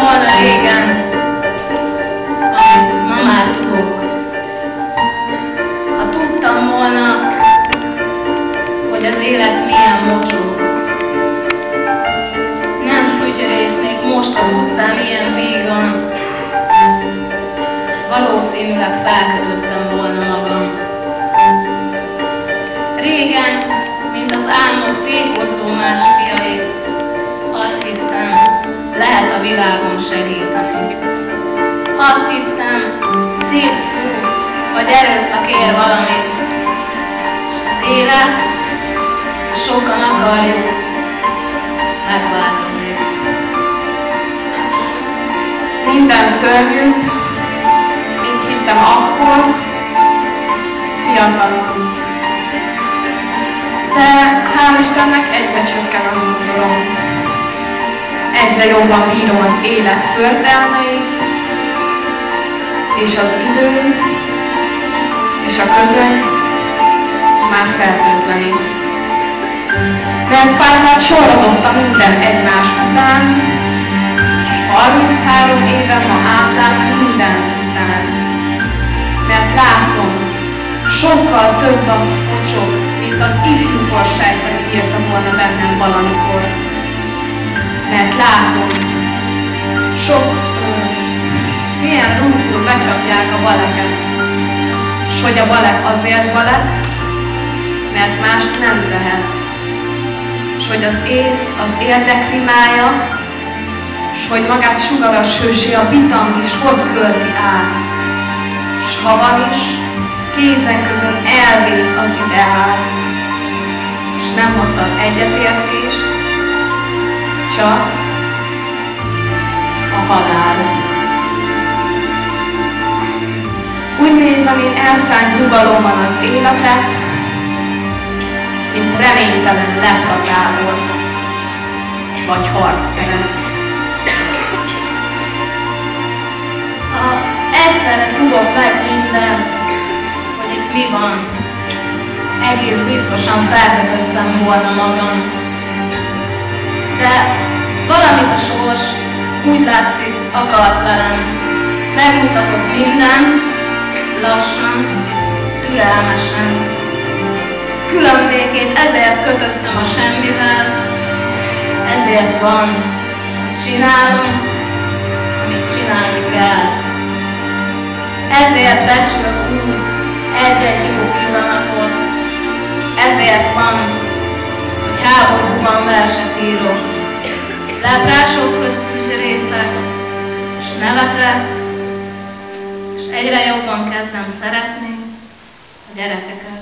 volna régen, amit ma már tudok. Ha tudtam volna, hogy az élet milyen mocsó, nem fütyörésznék most az utcán ilyen vígan, valószínűleg felkötöttem volna magam. Régen, mint az álmok tékozló más fiait, azt hittem, lehet a világon segíteni. Azt hittem, szép szó, vagy erőszak ér valamit. Az élet, sokan akarjuk megváltozni. Minden szörnyű, mint hittem akkor, fiatalon. De hál' Istennek egyre csökken az undorom. Egyre jobban bírom az élet förtelmeit, és az idő, és a közöny már fertőtlenít. Mert már sorolottam minden egymás után, 33 éve ma átlátom minden után. Mert látom, sokkal több a mocsok, mint az ifjúkor sejteni írta volna bennem valamikor. Mert látom, milyen rútul becsapják a baleket, s hogy a balek azért balek, mert mást nem tehet, s hogy az ész az érdekrimája, s hogy magát sugaras hősi a bitang is hogy költi át, s ha van is, kézek között elvész az ideál, s nem hozhat egyetértést, csak a halál. Úgy nézem, én elszánt nyugalomban az életet, mint reménytelen lepratából, vagy harcteret. Ha egyszerre tudok meg mindent, hogy itt mi van, egész biztosan felkötöttem volna magam. De valamit a sors úgy látszik akart velem. Megmutatott mindent, lassan, türelmesen. Különbékét ezért kötöttem a semmivel, ezért van, hogy csinálom, amit csinálni kell. Ezért becsülök úgy egy-egy jó pillanatot, ezért van, hogy háborúban verset írok. Leprások közt fütyörészek, és nevetek, és egyre jobban kezdem szeretni a gyerekeket.